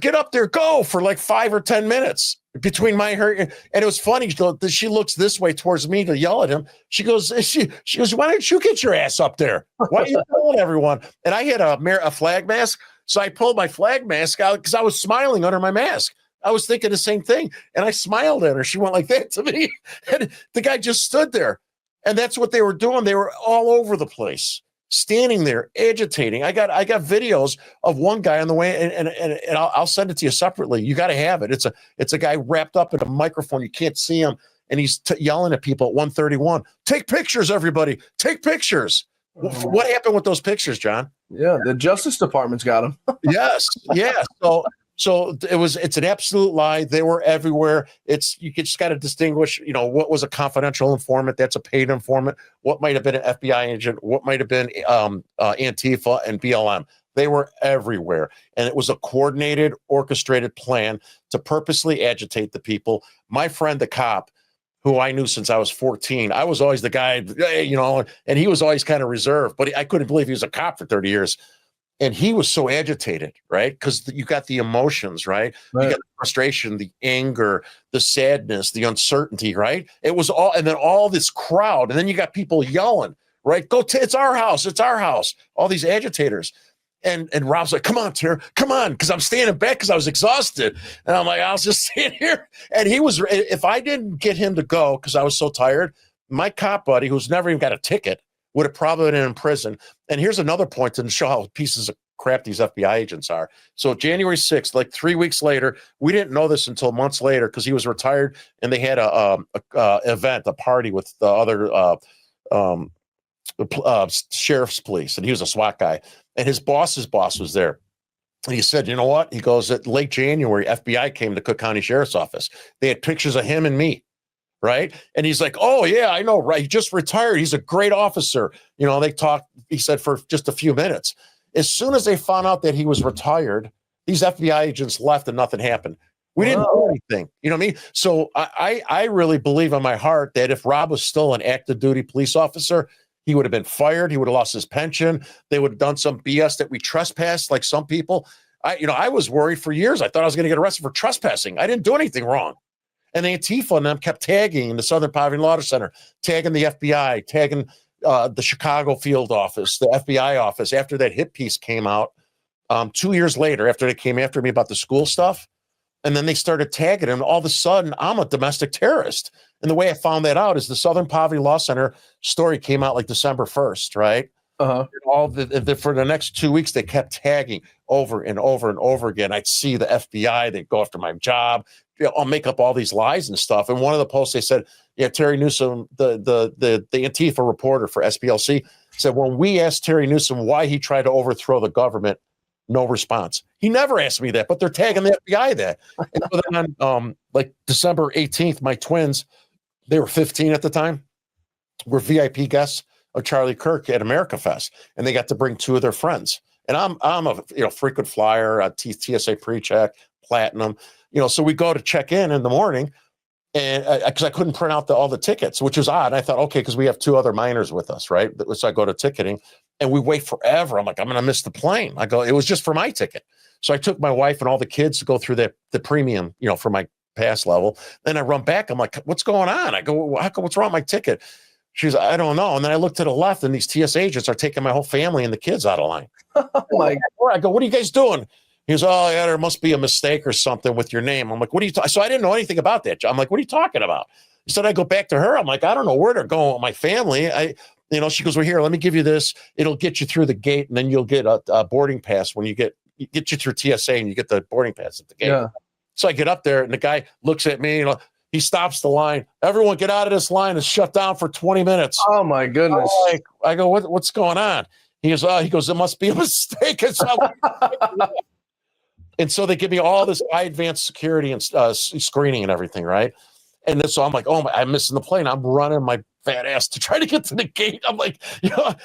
go, for like 5 or 10 minutes between her. And it was funny, she looks this way towards me to yell at him. She goes, why don't you get your ass up there? Why are you telling everyone? And I had a flag mask, so I pulled my flag mask out because I was smiling under my mask. I was thinking the same thing, and I smiled at her. She went like that to me, and the guy just stood there. And that's what they were doing. They were all over the place, standing there, agitating. I got videos of one guy on the way, and I'll send it to you separately. You got to have it. It's a guy wrapped up in a microphone. You can't see him, and he's yelling at people at 1:31. Take pictures, everybody. Take pictures. What happened with those pictures, John? Yeah, the Justice Department's got them. Yes, yeah. So So it's an absolute lie. They were everywhere. You just got to distinguish, what was a confidential informant? That's a paid informant. What might have been an FBI agent? What might have been Antifa and BLM? They were everywhere. And it was a coordinated, orchestrated plan to purposely agitate the people. My friend, the cop, who I knew since I was 14, I was always the guy, and he was always kind of reserved, but I couldn't believe he was a cop for 30 years. And he was so agitated, right? Because you got the emotions, right? You got the frustration, the anger, the sadness, the uncertainty, right? It was all, and then all this crowd, and then you got people yelling, right? It's our house, it's our house. All these agitators. And Rob's like, come on, Terry, come on, because I'm standing back because I was exhausted. And I'm like, I'll just stand here. And if I didn't get him to go because I was so tired, my cop buddy, who's never even got a ticket, would have probably been in prison. And here's another point to show how pieces of crap these FBI agents are. So January 6th, like 3 weeks later, we didn't know this until months later because he was retired and they had a party with the other sheriff's police, and he was a SWAT guy. And his boss's boss was there. And he said, you know what? He goes, at late January, FBI came to Cook County Sheriff's Office. They had pictures of him and me. Right. And he's like, oh, yeah, I know. Right. He just retired. He's a great officer. They talked, he said, for just a few minutes. As soon as they found out that he was retired, these FBI agents left and nothing happened. We didn't do anything. You know what I mean? So I really believe in my heart that if Rob was still an active duty police officer, he would have been fired. He would have lost his pension. They would have done some BS that we trespassed like some people. I was worried for years. I thought I was going to get arrested for trespassing. I didn't do anything wrong. And the Antifa and them kept tagging the Southern Poverty Law Center, tagging the FBI, tagging the Chicago field office, the FBI office. After that hit piece came out 2 years later, after they came after me about the school stuff, and then they started tagging him, all of a sudden, I'm a domestic terrorist. And the way I found that out is the Southern Poverty Law Center story came out like December 1st, right? For the next 2 weeks, they kept tagging over and over and over again. I'd see the FBI, they'd go after my job. I'll make up all these lies and stuff. And one of the posts, they said, Terry Newsome, the Antifa reporter for SPLC, said, when we asked Terry Newsome why he tried to overthrow the government, no response. He never asked me that, but they're tagging the FBI that. And so then on like December 18th, my twins, they were 15 at the time, were VIP guests of Charlie Kirk at America Fest, and they got to bring two of their friends. And I'm a frequent flyer, TSA pre-check, platinum. So we go to check in the morning, and because I couldn't print out all the tickets, which was odd. I thought, okay, because we have two other minors with us, right? So I go to ticketing, and we wait forever. I'm like, I'm going to miss the plane. I go, it was just for my ticket. So I took my wife and all the kids to go through the premium, for my pass level. Then I run back. I'm like, what's going on? I go, what's wrong with my ticket? She's, I don't know. And then I look to the left, and these TSA agents are taking my whole family and the kids out of line. I go, what are you guys doing? He goes, oh, yeah, there must be a mistake or something with your name. I'm like, what are you talking? So I didn't know anything about that. I'm like, what are you talking about? He said, I go back to her. I'm like, I don't know where they're going with my family. She goes, well, here, let me give you this. It'll get you through the gate, and then you'll get a boarding pass when you get you through TSA, and you get the boarding pass at the gate. Yeah. So I get up there, and the guy looks at me, he stops the line. Everyone get out of this line. It's shut down for 20 minutes. Oh, my goodness. I go, what's going on? He goes, it must be a mistake. And so they give me all this high advanced security and screening and everything, right? And then, so I'm like, I'm missing the plane. I'm running my fat ass to try to get to the gate. I'm like,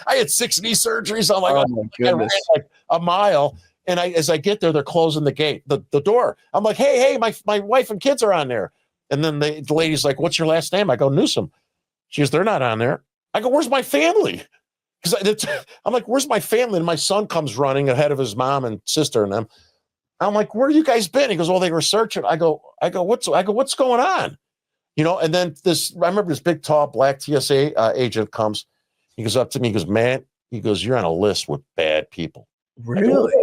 I had 6 knee surgeries. I'm like, oh my goodness. I ran like a mile. And as I get there, they're closing the gate, the door. I'm like, hey, my wife and kids are on there. And then the lady's like, what's your last name? I go, Newsome. She goes, they're not on there. I go, where's my family? Because I'm like, where's my family? And my son comes running ahead of his mom and sister and them. I'm like, where you guys been? He goes, well, they were searching. I go, what's going on? And then I remember this big, tall, black TSA agent comes. He goes up to me. He goes, man, you're on a list with bad people. Really?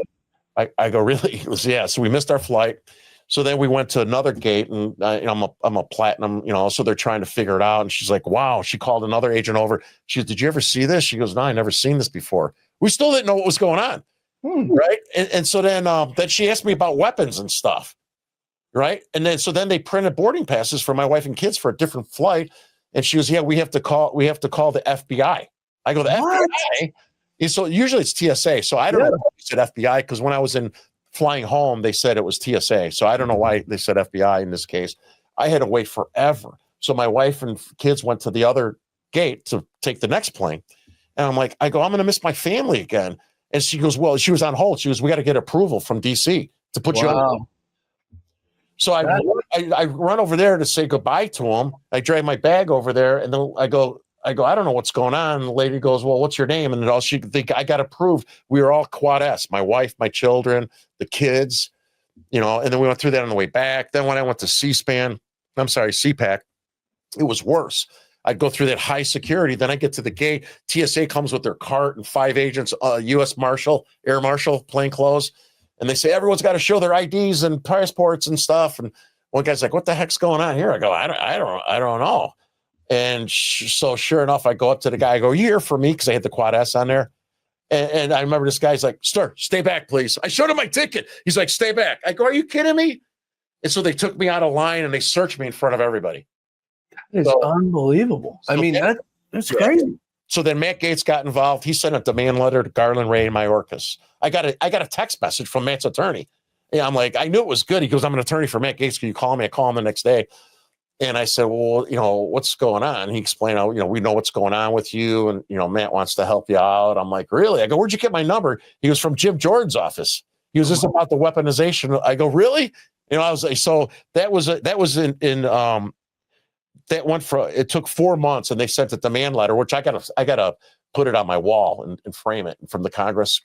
I go, really? He goes, yeah. So we missed our flight. So then we went to another gate, and I'm a platinum, so they're trying to figure it out. And she's like, wow. She called another agent over. She goes, did you ever see this? She goes, no, I never seen this before. We still didn't know what was going on. Right. And so then she asked me about weapons and stuff. Right. And then they printed boarding passes for my wife and kids for a different flight. And she goes, yeah, we have to call the FBI. I go, the FBI? And so usually it's TSA. So I don't know if you said FBI, because when I was in flying home, they said it was TSA. So I don't know why they said FBI in this case. I had to wait forever. So my wife and kids went to the other gate to take the next plane. And I'm like, I'm going to miss my family again. And she goes, well, she was on hold. She goes, we got to get approval from DC to put you on. So I run over there to say goodbye to him. I drag my bag over there, and then I go, I don't know what's going on. And the lady goes, well, what's your name? And all she think I got approved. We were all Quad S, my wife, my children, the kids, and then we went through that on the way back. Then when I went to CPAC, it was worse. I'd go through that high security. Then I get to the gate. TSA comes with their cart and 5 agents, U.S. Marshal, Air Marshal, plainclothes. And they say, everyone's got to show their IDs and passports and stuff. And one guy's like, what the heck's going on here? I go, I don't know. And so sure enough, I go up to the guy. I go, you here for me? Because I had the Quad S on there. And I remember this guy's like, sir, stay back, please. I showed him my ticket. He's like, stay back. I go, are you kidding me? And so they took me out of line and they searched me in front of everybody. It's unbelievable. So I mean, that's crazy. So then Matt Gaetz got involved. He sent a demand letter to Garland, Ray, and Mayorkas. I got a text message from Matt's attorney. Yeah, I'm like, I knew it was good. He goes, I'm an attorney for Matt Gaetz. Can you call me? I call him the next day. And I said, well, what's going on? He explained, we know what's going on with you. And, Matt wants to help you out. I'm like, really? I go, where'd you get my number? He was from Jim Jordan's office. He was just about the weaponization. I go, really? I was like, so that was that went for, it took 4 months and they sent a demand letter, which I gotta put it on my wall and frame it from the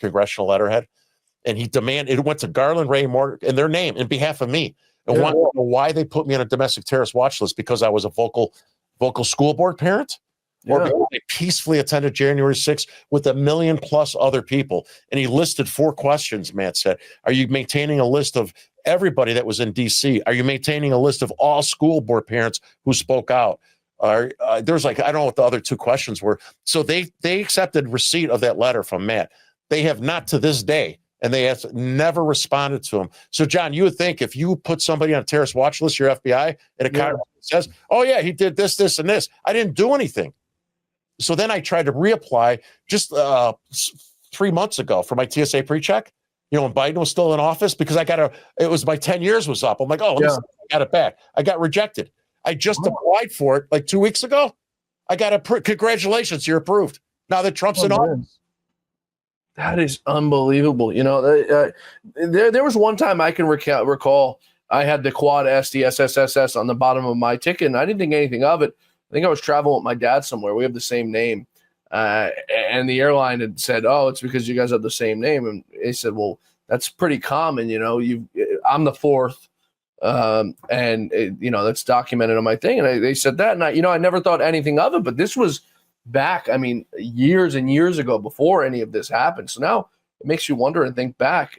congressional letterhead. And it went to Garland, Ray, Morgan in their name in behalf of me. And want to know why they put me on a domestic terrorist watch list? Because I was a vocal school board parent, or because I peacefully attended January 6th with 1 million plus other people. And he listed 4 questions. Matt said, are you maintaining a list of everybody that was in DC? Are you maintaining a list of all school board parents who spoke out? There's I don't know what the other 2 questions were. So they accepted receipt of that letter from Matt. They have not to this day. And they have never responded to him. So, John, you would think if you put somebody on a terrorist watch list, your FBI, and a congressman says, oh, yeah, he did this, this, and this. I didn't do anything. So then I tried to reapply just 3 months ago for my TSA pre-check, when Biden was still in office, because it was my 10 years was up. I'm like, I got it back. I got rejected. I just applied for it like 2 weeks ago. I got congratulations, you're approved. Now that Trump's in office. That is unbelievable. There was one time I can recall I had the Quad S, the SSSS on the bottom of my ticket, and I didn't think anything of it. I think I was traveling with my dad somewhere. We have the same name. And the airline had said, oh, it's because you guys have the same name. And they said, well, that's pretty common. I'm the 4th. That's documented on my thing. And they said that. And I never thought anything of it, but this was back, years and years ago before any of this happened. So now it makes you wonder and think back,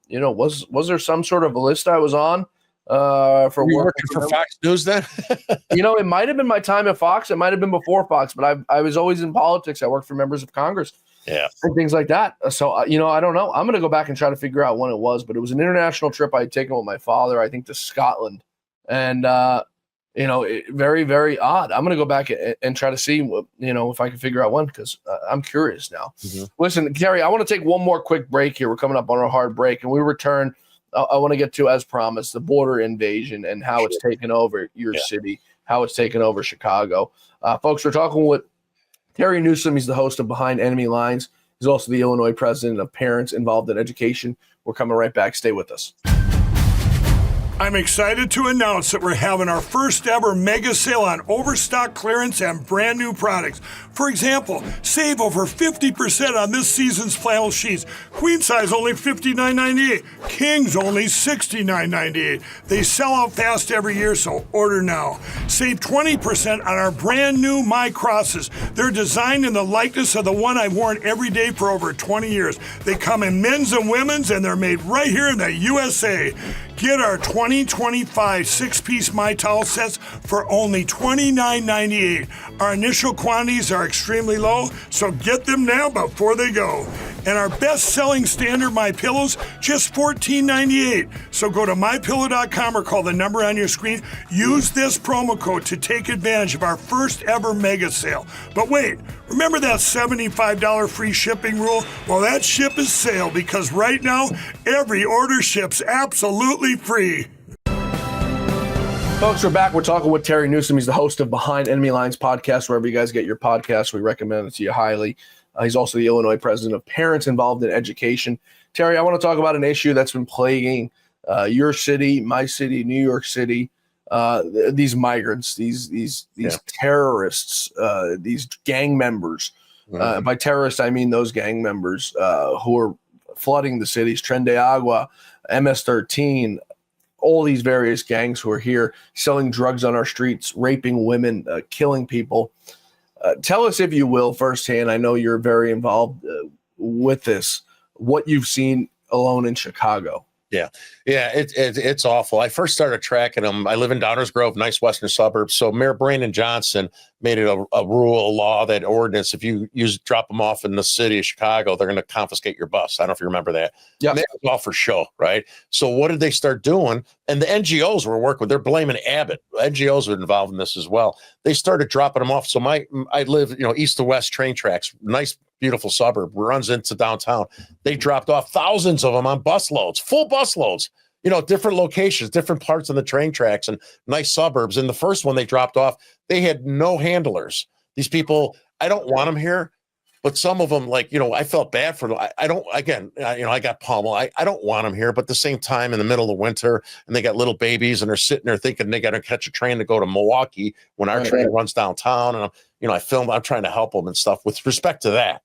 was there some sort of a list I was on for working for Fox News then? It might have been my time at Fox. It might have been before Fox, but I was always in politics. I worked for members of Congress and things like that. So, I don't know. I'm going to go back and try to figure out when it was, but it was an international trip I had taken with my father, I think to Scotland. And, very, very odd. I'm going to go back and try to see, if I can figure out when, because I'm curious now. Mm-hmm. Listen, Gary, I want to take one more quick break here. We're coming up on a hard break, and we return. I want to get to, as promised, the border invasion and how it's taken over your city, how it's taken over Chicago. Folks, we're talking with Terry Newsome. He's the host of Behind Enemy Lines. He's also the Illinois president of Parents Involved in Education. We're coming right back. Stay with us. I'm excited to announce that we're having our first ever mega sale on overstock clearance and brand new products. For example, save over 50% on this season's flannel sheets. Queen size only $59.98. Kings only $69.98. They sell out fast every year, so order now. Save 20% on our brand new My Crosses. They're designed in the likeness of the one I've worn every day for over 20 years. They come in men's and women's, and they're made right here in the USA. Get our 2025 6-piece My Towel sets for only $29.98. Our initial quantities are extremely low, so get them now before they go. And our best-selling standard MyPillows, just $14.98. So go to MyPillow.com or call the number on your screen. Use this promo code to take advantage of our first ever mega sale. But wait, remember that $75 free shipping rule? Well, that ship is sailed because right now, every order ships absolutely free. Folks, we're back. We're talking with Terry Newsome. He's the host of Behind Enemy Lines podcast. Wherever you guys get your podcasts, we recommend it to you highly. He's also the Illinois president of Parents Involved in Education. Terry, I want to talk about an issue that's been plaguing your city, my city, New York City. These migrants, these terrorists, these gang members. By terrorists, I mean those gang members who are flooding the cities. Tren de Agua, MS-13. All these various gangs who are here selling drugs on our streets, raping women, killing people. Tell us, if you will, firsthand, I know you're very involved with this, what you've seen alone in Chicago. Yeah, it's awful. I first started tracking them. I live in Downers Grove, nice western suburbs. So Mayor Brandon Johnson made it a rule, a law, that ordinance. If you drop them off in the city of Chicago, they're going to confiscate your bus. I don't know if you remember that. Yeah, that was all for show, right? So what did they start doing? And the NGOs were working with. They're blaming Abbott. NGOs were involved in this as well. They started dropping them off. So I live, east to west train tracks, nice, beautiful suburb, runs into downtown. They dropped off thousands of them on bus loads, full bus loads, different locations, different parts of the train tracks and nice suburbs. And the first one they dropped off, they had no handlers. These people, I don't want them here, but some of them, I felt bad for them. I got pummeled. I don't want them here, but at the same time, in the middle of winter, and they got little babies and they're sitting there thinking they got to catch a train to go to Milwaukee when our train runs downtown. And I'm trying to help them and stuff with respect to that.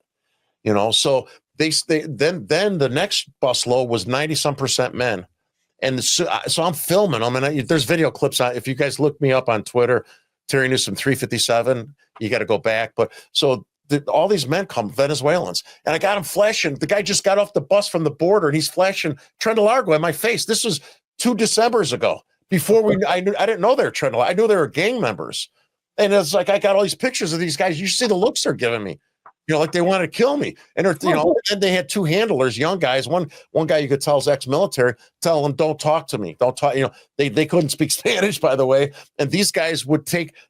So then the next bus load was 90% men. And so I'm filming them, and there's video clips on. If you guys look me up on Twitter, Terry Newsome 357, you got to go back. But so all these men come, Venezuelans, and I got him flashing. The guy just got off the bus from the border, and he's flashing Tren de Agua in my face. This was 2 Decembers ago. Before I didn't know they were Tren de Agua. I knew they were gang members, and it's like I got all these pictures of these guys. You see the looks they're giving me. Like they wanted to kill me. And and they had 2 handlers, young guys. One guy you could tell is ex-military, tell them, don't talk to me. Don't talk. They couldn't speak Spanish, by the way. And these guys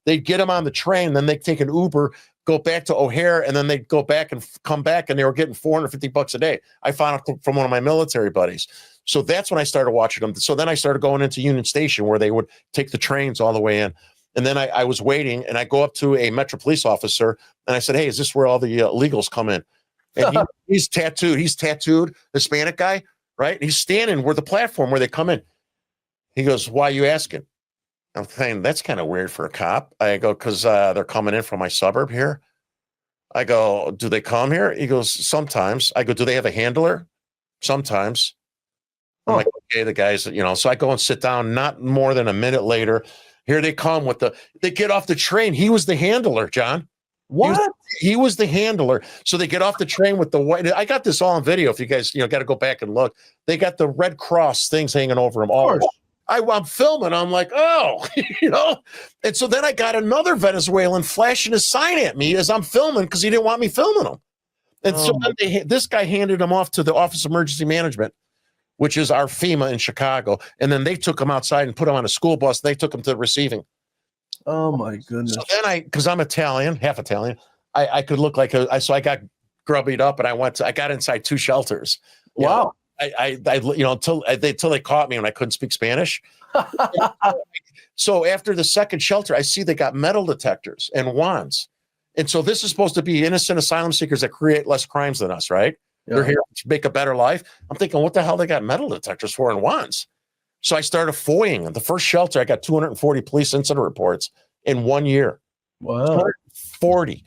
they'd get them on the train, then they'd take an Uber, go back to O'Hare, and then they'd go back and come back, and they were getting $450 a day. I found out from one of my military buddies. So that's when I started watching them. So then I started going into Union Station, where they would take the trains all the way in. And then I was waiting, and I go up to a Metro police officer, and I said, "Hey, is this where all the illegals come in?" And he's tattooed. He's tattooed, Hispanic guy, right? And he's standing where the platform where they come in. He goes, "Why are you asking?" I'm saying, that's kind of weird for a cop. I go, "Because they're coming in from my suburb here." I go, "Do they come here?" He goes, "Sometimes." I go, "Do they have a handler?" "Sometimes." I'm like, okay, the guys, so I go and sit down. Not more than a minute later, here they come they get off the train. He was the handler, John. What? He was the handler. So they get off the train with the white. I got this all on video. If you guys, got to go back and look. They got the Red Cross things hanging over them. All I'm filming. I'm like, oh, And so then I got another Venezuelan flashing his sign at me as I'm filming because he didn't want me filming him. And so then this guy handed him off to the Office of Emergency Management, which is our FEMA in Chicago. And then they took him outside and put him on a school bus. They took him to the receiving. Oh, my goodness. So then because I'm Italian, half Italian, I could look like so I got grubbied up, and I got inside 2 shelters. Wow. Until they caught me when I couldn't speak Spanish. So after the second shelter, I see they got metal detectors and wands. And so this is supposed to be innocent asylum seekers that create less crimes than us, right? Yeah. They're here to make a better life. I'm thinking, what the hell they got metal detectors for and wands? So I started FOIAing. At the first shelter, I got 240 police incident reports in 1 year. Wow. 40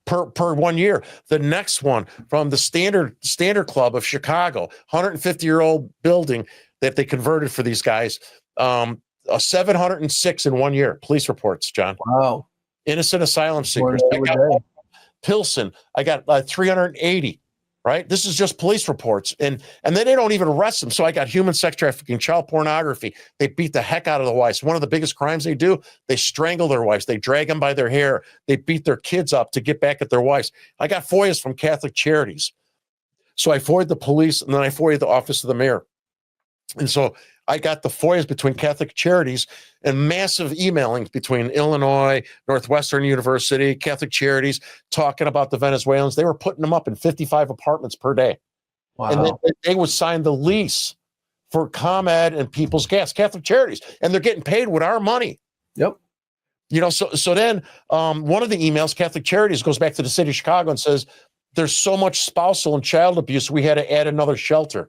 per 1 year. The next one from the Standard Club of Chicago, 150-year-old building that they converted for these guys. 706 in 1 year. Police reports, John. Wow. Innocent asylum seekers. I got Pilsen. I got 380. Right. This is just police reports. And then they don't even arrest them. So I got human sex trafficking, child pornography. They beat the heck out of the wives. One of the biggest crimes they do, they strangle their wives. They drag them by their hair. They beat their kids up to get back at their wives. I got FOIAs from Catholic Charities. So I FOIA'd the police, and then I FOIA'd the office of the mayor. And so I got the FOIAs between Catholic Charities and massive emailings between Illinois, Northwestern University, Catholic Charities, talking about the Venezuelans. They were putting them up in 55 apartments per day. Wow. And then they would sign the lease for ComEd and People's Gas, Catholic Charities, and they're getting paid with our money. Yep. You know, so then one of the emails, Catholic Charities, goes back to the city of Chicago and says, there's so much spousal and child abuse, we had to add another shelter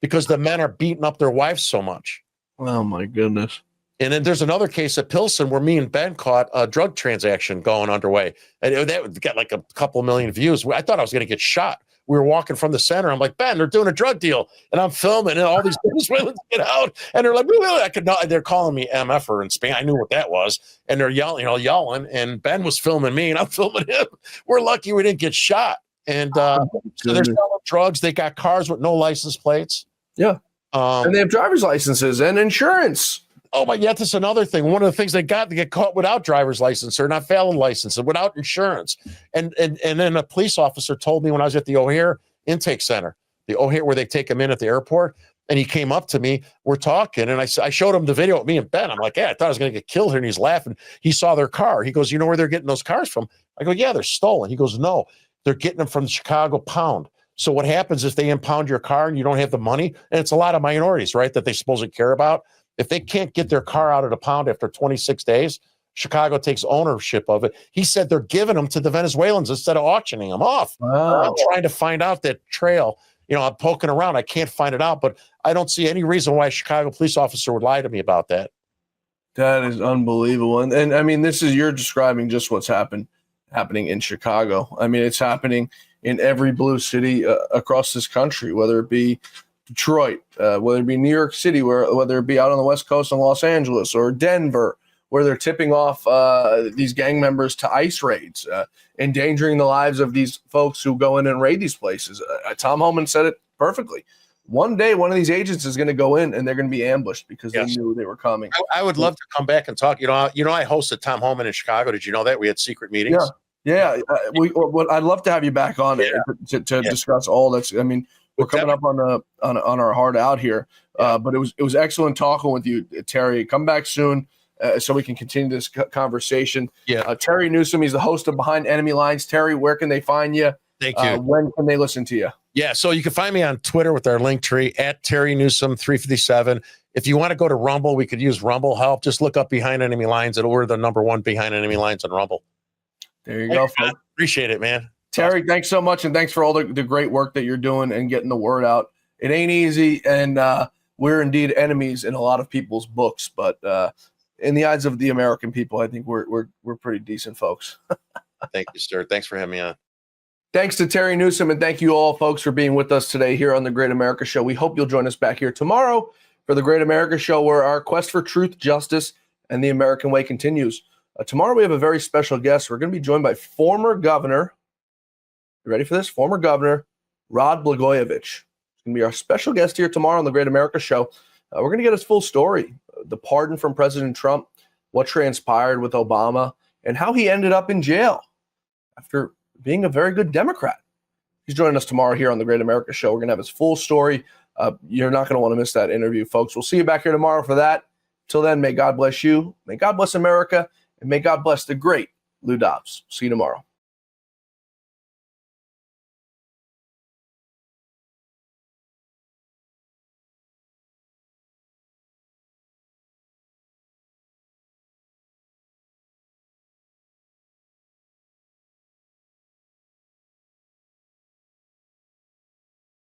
because the men are beating up their wives so much. Oh, my goodness. And then there's another case at Pilsen where me and Ben caught a drug transaction going underway. And that got like a couple million views. I thought I was going to get shot. We were walking from the center. I'm like, Ben, they're doing a drug deal. And I'm filming, and all these Venezuelans get out. And they're like, I could not. They're calling me MFer in Spain. I knew what that was. And they're yelling. And Ben was filming me, and I'm filming him. We're lucky we didn't get shot. And so they're selling drugs. They got cars with no license plates. Yeah. And they have driver's licenses and insurance. Oh, but yet that's another thing. One of the things they get caught without driver's license or not valid license and without insurance. And then a police officer told me when I was at the O'Hare intake center, the O'Hare where they take them in at the airport, and he came up to me. We're talking, and I showed him the video of me and Ben. I'm like, yeah, I thought I was going to get killed here, and he's laughing. He saw their car. He goes, you know where they're getting those cars from? I go, yeah, they're stolen. He goes, no, they're getting them from the Chicago Pound. So what happens is they impound your car and you don't have the money, and it's a lot of minorities, right, that they supposedly care about. If they can't get their car out of the pound after 26 days, Chicago takes ownership of it. He said they're giving them to the Venezuelans instead of auctioning them off. Wow. I'm trying to find out that trail. You know, I'm poking around. I can't find it out, but I don't see any reason why a Chicago police officer would lie to me about that. That is unbelievable. And I mean, you're describing just what's happening in Chicago. I mean, it's happening in every blue city across this country, whether it be Detroit, whether it be New York City, whether it be out on the West Coast in Los Angeles or Denver, where they're tipping off these gang members to ICE raids, endangering the lives of these folks who go in and raid these places. Tom Homan said it perfectly. One day, one of these agents is going to go in and they're going to be ambushed because they knew they were coming. I would love to come back and talk. You know, I hosted Tom Homan in Chicago. Did you know that? We had secret meetings. Yeah. I'd love to have you back on to discuss all that. I mean, we're coming up on our hard out here, but it was excellent talking with you, Terry. Come back soon so we can continue this conversation. Yeah, Terry Newsome, he's the host of Behind Enemy Lines. Terry, where can they find you? Thank you. When can they listen to you? Yeah, so you can find me on Twitter with our link tree at Terry Newsome 357. If you want to go to Rumble, we could use Rumble help. Just look up Behind Enemy Lines. We're the #1 Behind Enemy Lines on Rumble. There you go, folks. Appreciate it, man. Terry, thanks so much, and thanks for all the great work that you're doing and getting the word out. It ain't easy, and we're indeed enemies in a lot of people's books, but in the eyes of the American people, I think we're pretty decent folks. Thank you, sir. Thanks for having me on. Thanks to Terry Newsome, and thank you all, folks, for being with us today here on the Great America Show. We hope you'll join us back here tomorrow for the Great America Show, where our quest for truth, justice, and the American way continues. Tomorrow we have a very special guest. We're going to be joined by former governor, you ready for this? Former Governor Rod Blagojevich. He's going to be our special guest here tomorrow on the Great America Show. We're going to get his full story, the pardon from President Trump, what transpired with Obama, and how he ended up in jail after being a very good Democrat. He's joining us tomorrow here on the Great America Show. We're going to have his full story. You're not going to want to miss that interview, folks. We'll see you back here tomorrow for that. Till then, may God bless you, may God bless America, and may God bless the great Lou Dobbs. See you tomorrow.